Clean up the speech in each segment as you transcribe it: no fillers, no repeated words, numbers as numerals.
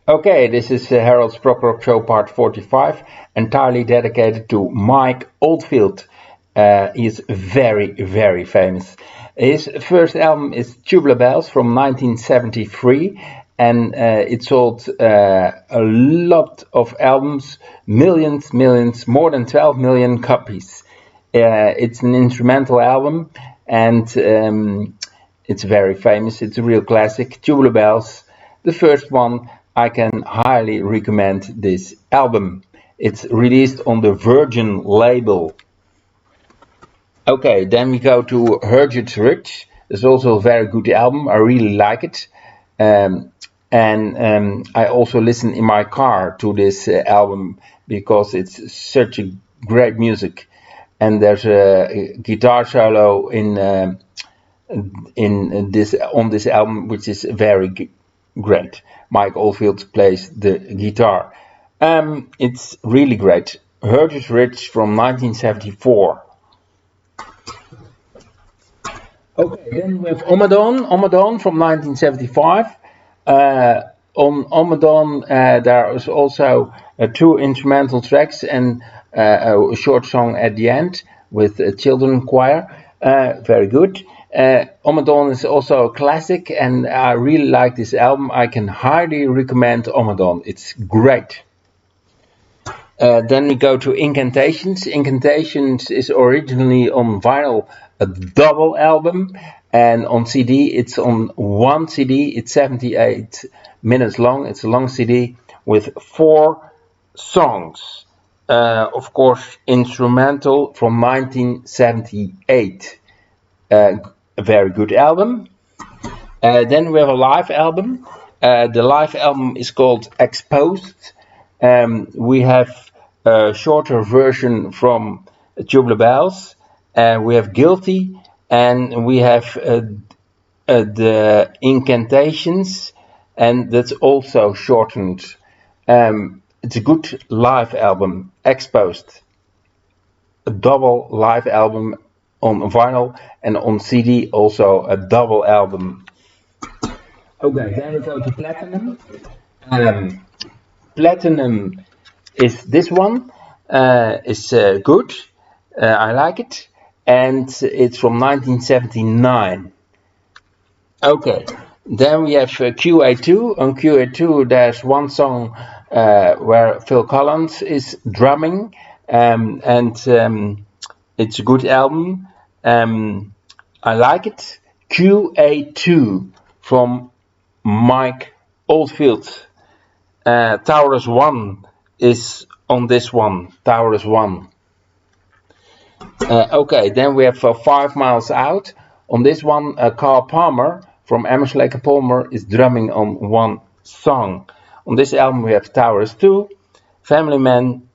Okay, this is Harold's Prog Rock Show part 45, entirely dedicated to Mike Oldfield. He is very, very famous. His first album is Tubular Bells from 1973, and it sold a lot of albums, millions, more than 12 million copies. It's an instrumental album, and it's very famous. It's a real classic, Tubular Bells. The first one, I can highly recommend this album. It's released on the Virgin label. Okay, then we go to Herjut's Ridge. It's also a very good album. I really like it. I also listen in my car to this album because it's such a great music. And there's a guitar solo in this on this album, which is very great. Mike Oldfield plays the guitar. It's really great. Herjut's Ridge from 1974. Okay, then we have Omadon from 1975. On Omadon, there is also two instrumental tracks and a short song at the end with a children choir. Very good. Omadon is also a classic, and I really like this album. I can highly recommend Omadon. It's great. Then we go to Incantations. Incantations is originally on vinyl, a double album, and on CD it's on one CD. It's 78 minutes long. It's a long CD with 4 songs. Of course, instrumental from 1978. A very good album. Then we have a live album. The live album is called Exposed. We have a shorter version from Tubular Bells. We have Guilty, and we have the Incantations, and that's also shortened. It's a good live album, Exposed. A double live album on vinyl, and on CD also a double album. Okay, then we go to Platinum. Platinum is this one. It's good. I like it. And it's from 1979. Okay, then we have QA2. On QA2 there's one song where Phil Collins is drumming, and it's a good album. I like it. QA2 from Mike Oldfield. Taurus 1 is on this one. Taurus 1. Okay, then we have 5 Miles Out. On this one, Carl Palmer from Emerson, Lake and Palmer is drumming on one song. On this album we have Taurus 2, Family Man,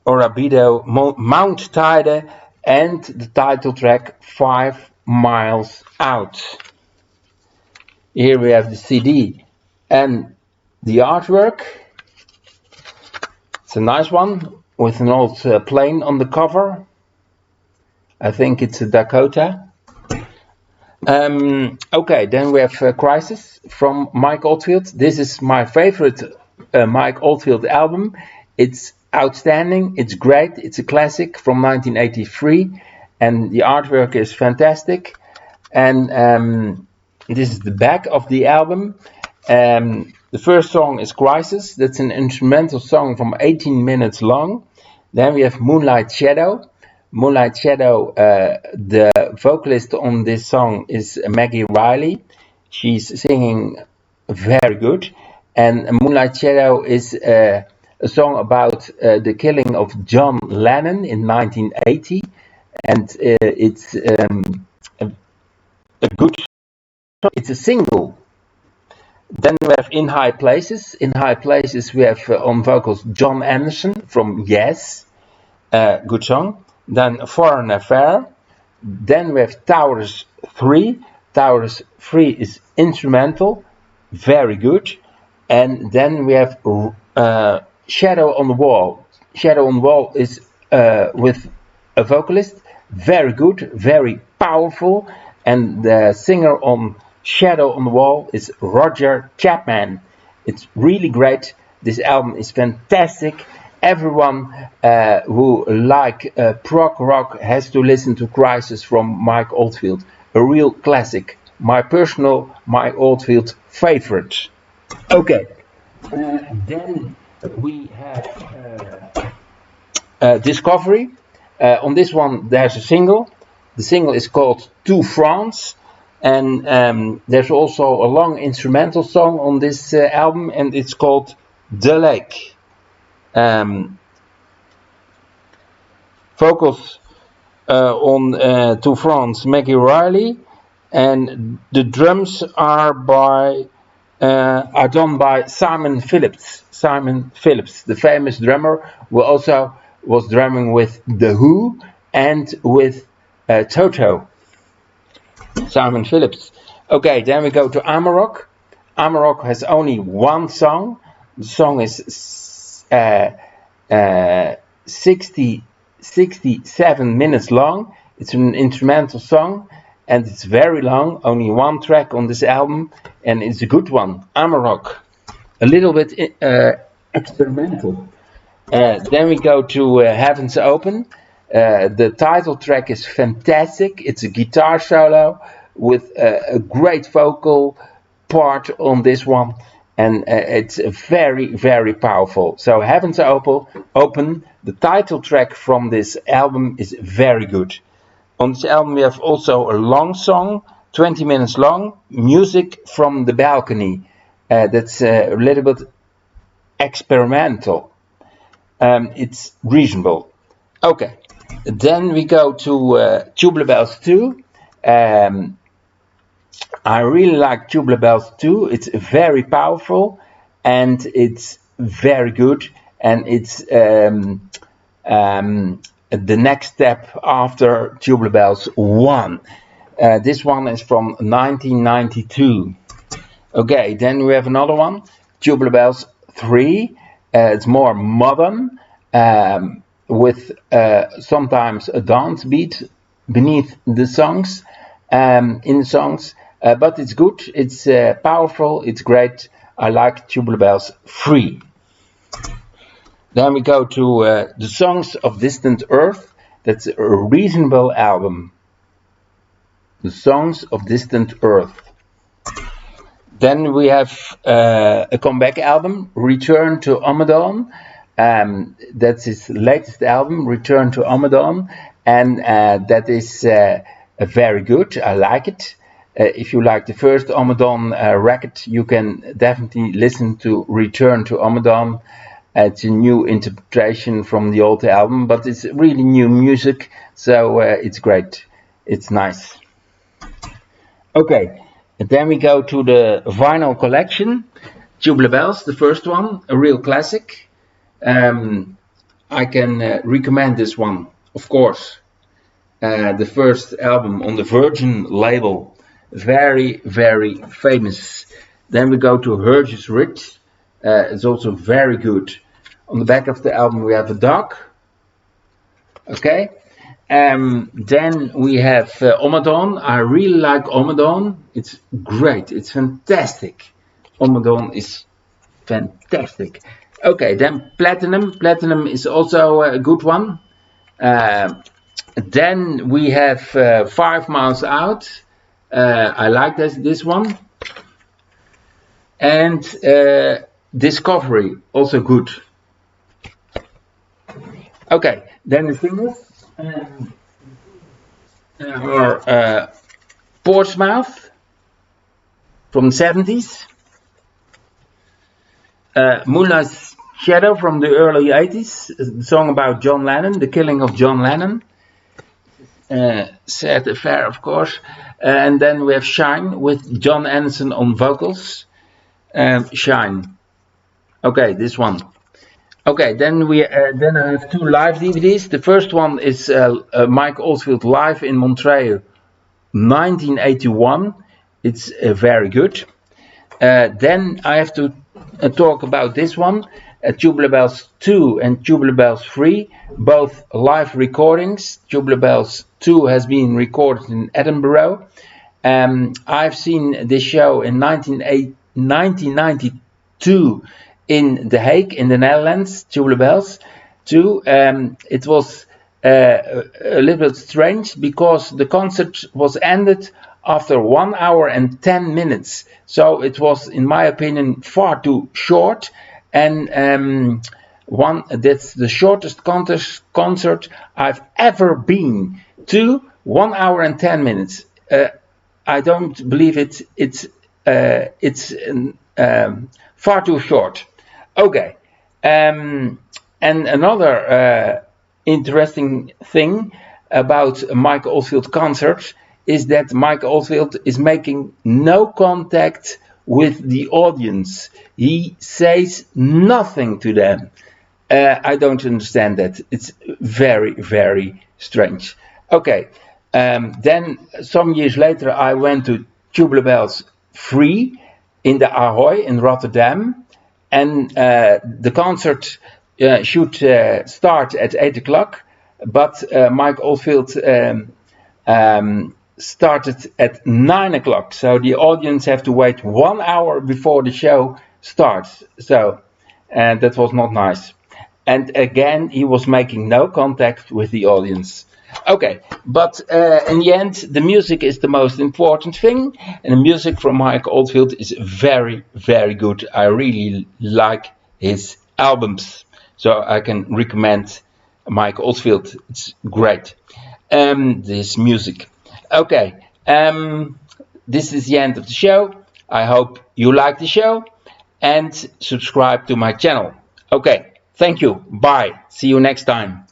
Orabido, Mount Tide, and the title track 5 Miles Out. Here we have the CD and the artwork. It's a nice one with an old plane on the cover. I think it's a Dakota. Okay, then we have Crisis from Mike Oldfield. This is my favorite Mike Oldfield album. It's outstanding, it's great, it's a classic from 1983, and the artwork is fantastic. And this is the back of the album. The first song is Crisis. That's an instrumental song from 18 minutes long. Then we have Moonlight Shadow. Moonlight Shadow, the vocalist on this song is Maggie Riley. She's singing very good. And Moonlight Shadow is a song about the killing of John Lennon in 1980. And it's a good song. It's a single. Then we have In High Places. In High Places we have on vocals John Anderson from Yes. Good song. Then Foreign Affair. Then we have Taurus 3. Taurus 3 is instrumental, very good. And then we have Shadow on the Wall. Shadow on the Wall is with a vocalist, very good, very powerful. And the singer on Shadow on the Wall is Roger Chapman. It's really great. This album is fantastic. Everyone who like prog rock has to listen to Crisis from Mike Oldfield. A real classic. My personal Mike Oldfield favorite. Okay, then we have Discovery. On this one there's a single. The single is called To France. And there's also a long instrumental song on this album, and it's called The Lake. Vocals on To France, Maggie Riley, and the drums are done by Simon Phillips. Simon Phillips, the famous drummer, who also was drumming with The Who and with Toto. Simon Phillips. Okay, then we go to Amarok. Amarok has only one song. The song is 67 minutes long. It's an instrumental song and it's very long. Only one track on this album and it's a good one. Amarok. A little bit experimental. Then we go to Heavens Open. The title track is fantastic. It's a guitar solo with a great vocal part on this one, and it's very, very powerful. So Heavens Open, the title track from this album is very good. On this album we have also a long song, 20 minutes long, Music from the Balcony. That's a little bit experimental. It's reasonable. Okay. Then we go to Tubular Bells 2. I really like Tubular Bells 2. It's very powerful and it's very good. And it's the next step after Tubular Bells 1. This one is from 1992. Okay, then we have another one, Tubular Bells 3. It's more modern. With sometimes a dance beat beneath the songs, in the songs, but it's good, it's powerful, it's great. I like Tubular Bells 3. Then we go to the Songs of Distant Earth. That's a reasonable album. The Songs of Distant Earth. Then we have a comeback album, Return to Amadon. That's his latest album, Return to Amadon, and that is very good. I like it. If you like the first Amadon record, you can definitely listen to Return to Amadon. It's a new interpretation from the old album, but it's really new music, so it's great. It's nice. Okay, and then we go to the vinyl collection. Tubular Bells, the first one, a real classic. I can recommend this one, of course. The first album on the Virgin label, very, very famous. Then we go to Hergé's Ridge. It's also very good. On the back of the album we have a dog. Okay. Then we have Amadon. I really like Amadon. It's great. It's fantastic. Amadon is fantastic. Okay, then Platinum. Platinum is also a good one. Then we have 5 Miles Out. I like this one. And Discovery, also good. Okay, then the singles are Portsmouth from the 70s. Moonlight's Shadow from the early 80s, a song about John Lennon, the killing of John Lennon. Sad affair, of course. And then we have Shine with John Anderson on vocals. Shine. Okay, this one. Okay, then then I have 2 live DVDs. The first one is Mike Oldfield live in Montreal, 1981. It's very good. Then I have to talk about this one, Tubular Bells 2 and Tubular Bells 3, both live recordings. Tubular Bells 2 has been recorded in Edinburgh. I've seen this show in 1992 in The Hague, in the Netherlands, Tubular Bells, too. It was a little bit strange because the concert was ended after 1 hour and 10 minutes. So it was, in my opinion, far too short. And that's the shortest concert I've ever been to. 1 hour and 10 minutes. I don't believe it. It's far too short. Okay. And another interesting thing about Mike Oldfield concerts is that Mike Oldfield is making no contact with the audience. He says nothing to them. I don't understand that. It's very, very strange. Okay. Then some years later, I went to Tubular Bells 3 in the Ahoy in Rotterdam, and the concert should start at 8 o'clock, but Mike Oldfield started at 9 o'clock, so the audience have to wait 1 hour before the show starts. So, and that was not nice. And again, he was making no contact with the audience. Okay, but in the end, the music is the most important thing, and the music from Mike Oldfield is very, very good. I really like his albums, so I can recommend Mike Oldfield. It's great. This music. Okay, this is the end of the show. I hope you like the show and subscribe to my channel. Okay, thank you. Bye. See you next time.